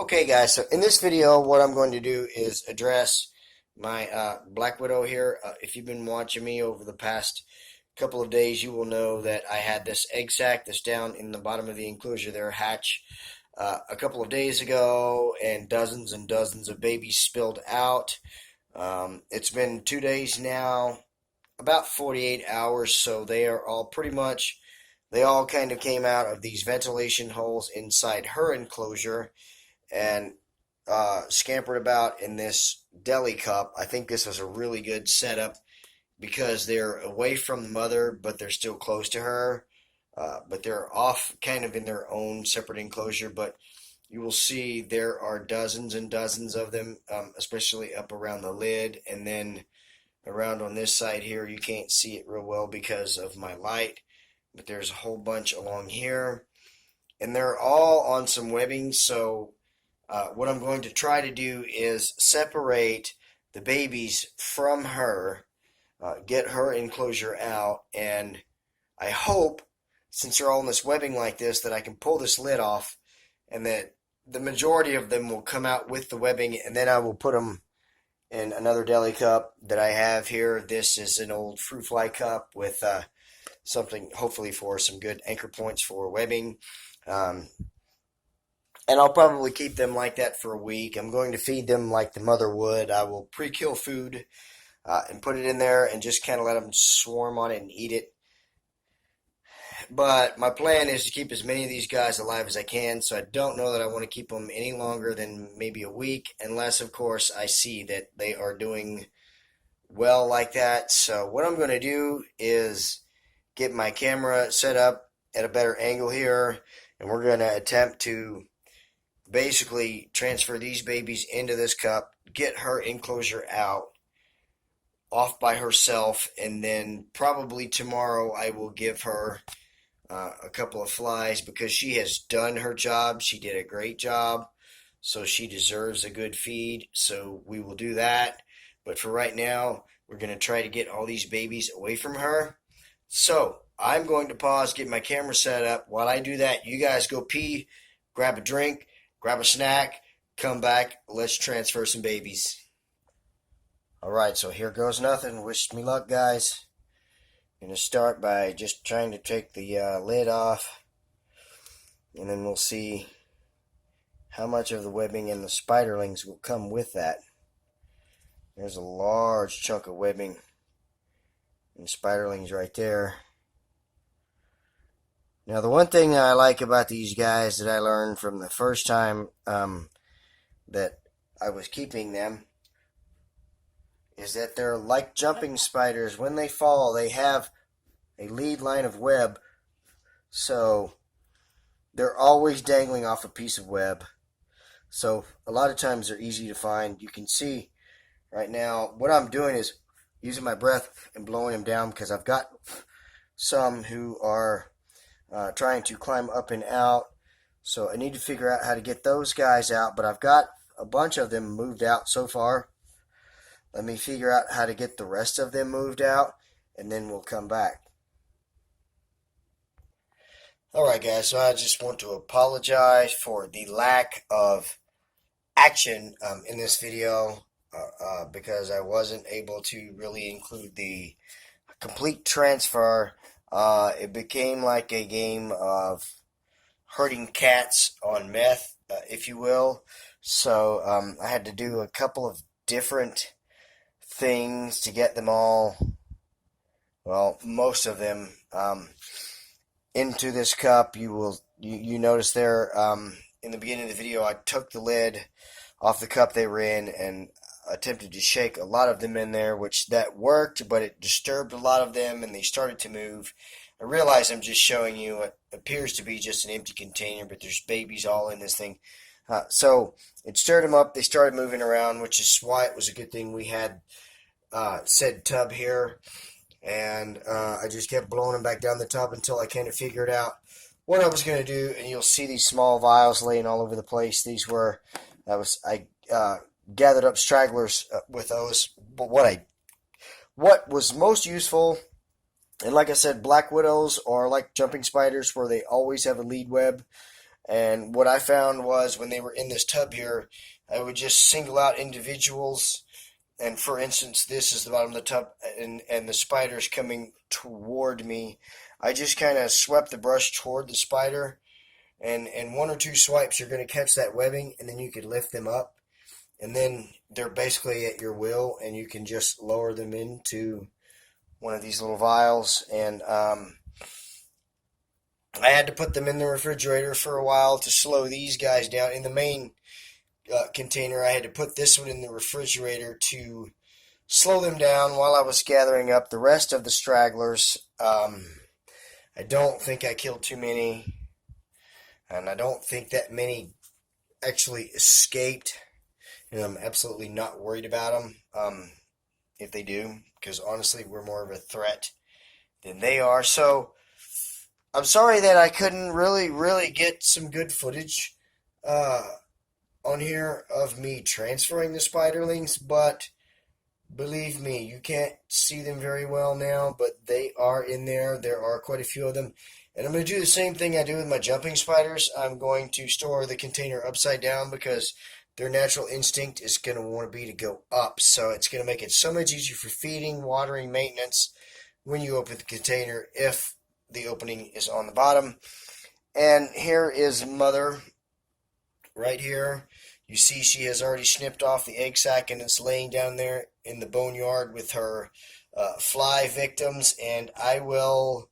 Okay, guys, so in this video, what I'm going to do is address my Black Widow here. If you've been watching me over the past couple of days, you will know that I had this egg sac that's down in the bottom of the enclosure there hatch a couple of days ago, and dozens of babies spilled out. It's been 2 days now, about 48 hours, so they are all pretty much, they all kind of came out of these ventilation holes inside her enclosure and scampered about in this deli cup. I think this is a really good setup because they're away from the mother, but they're still close to her. But they're off kind of in their own separate enclosure. But you will see there are dozens and dozens of them, especially up around the lid. And then around on this side here, you can't see it real well because of my light. But there's a whole bunch along here. And they're all on some webbing, so what I'm going to try to do is separate the babies from her, get her enclosure out, and I hope, since they're all in this webbing like this, that I can pull this lid off and that the majority of them will come out with the webbing, and then I will put them in another deli cup that I have here. This is an old fruit fly cup with something, hopefully for some good anchor points for webbing. And I'll probably keep them like that for a week. I'm going to feed them like the mother would. I will pre-kill food and put it in there and just kind of let them swarm on it and eat it. But my plan is to keep as many of these guys alive as I can, so I don't know that I want to keep them any longer than maybe a week, unless, of course, I see that they are doing well like that. So what I'm going to do is get my camera set up at a better angle here, and we're going to attempt to basically transfer these babies into this cup, get her enclosure out, off by herself, and then probably tomorrow I will give her a couple of flies because she has done her job. She did a great job, so she deserves a good feed, so we will do that. But for right now, we're going to try to get all these babies away from her. So I'm going to pause, get my camera set up. While I do that, you guys go pee, grab a drink, grab a snack, come back, let's transfer some babies. Alright, so here goes nothing. Wish me luck, guys. I'm going to start by just trying to take the lid off, and then we'll see how much of the webbing and the spiderlings will come with that. There's a large chunk of webbing and spiderlings right there. Now, the one thing I like about these guys that I learned from the first time that I was keeping them is that they're like jumping spiders. When they fall, they have a lead line of web, so they're always dangling off a piece of web. So a lot of times they're easy to find. You can see right now what I'm doing is using my breath and blowing them down because I've got some who are trying to climb up and out, so I need to figure out how to get those guys out, but I've got a bunch of them moved out so far. Let me figure out how to get the rest of them moved out, and then we'll come back. Alright, guys, so I just want to apologize for the lack of action in this video because I wasn't able to really include the complete transfer. It became like a game of herding cats on meth, if you will. So I had to do a couple of different things to get them all, well, most of them, into this cup. You notice there in the beginning of the video, I took the lid off the cup they were in and attempted to shake a lot of them in there, which that worked, but it disturbed a lot of them and they started to move. I realize I'm just showing you what appears to be just an empty container, but there's babies all in this thing. So it stirred them up. They started moving around, which is why it was a good thing we had said tub here. And I just kept blowing them back down the tub until I kind of figured out what I was going to do. And you'll see these small vials laying all over the place. These were, I gathered up stragglers with those. But what was most useful, and like I said, Black Widows are like jumping spiders where they always have a lead web. And what I found was when they were in this tub here, I would just single out individuals. And for instance, this is the bottom of the tub, and the spider's coming toward me. I just kind of swept the brush toward the spider, and one or two swipes, you're going to catch that webbing, and then you could lift them up. And then they're basically at your will, and you can just lower them into one of these little vials. And I had to put them in the refrigerator for a while to slow these guys down. In the main container, I had to put this one in the refrigerator to slow them down while I was gathering up the rest of the stragglers. I don't think I killed too many, and I don't think that many actually escaped. And I'm absolutely not worried about them if they do, because honestly, we're more of a threat than they are. So I'm sorry that I couldn't really get some good footage on here of me transferring the spiderlings, but believe me, you can't see them very well now, but they are in there. There are quite a few of them. And I'm going to do the same thing I do with my jumping spiders. I'm going to store the container upside down because their natural instinct is going to want to be to go up. So it's going to make it so much easier for feeding, watering, maintenance when you open the container if the opening is on the bottom. And here is Mother right here. You see she has already snipped off the egg sac, and it's laying down there in the boneyard with her fly victims, and I will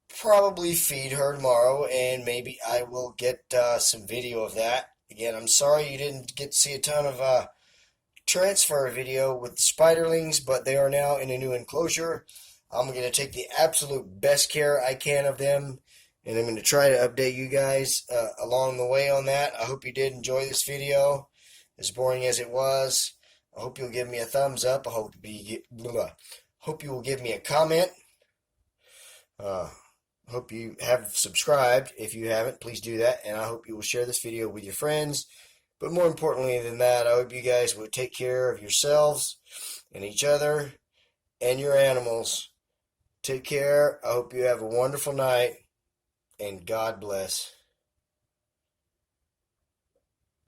probably feed her tomorrow, and maybe I will get some video of that. Again, I'm sorry you didn't get to see a ton of transfer video with the spiderlings, but they are now in a new enclosure. I'm going to take the absolute best care I can of them, and I'm going to try to update you guys along the way on that. I hope you did enjoy this video, as boring as it was. I hope you'll give me a thumbs up. I hope you will give me a comment. Hope you have subscribed. If you haven't, please do that. And I hope you will share this video with your friends. But more importantly than that, I hope you guys will take care of yourselves and each other and your animals. Take care. I hope you have a wonderful night. And God bless.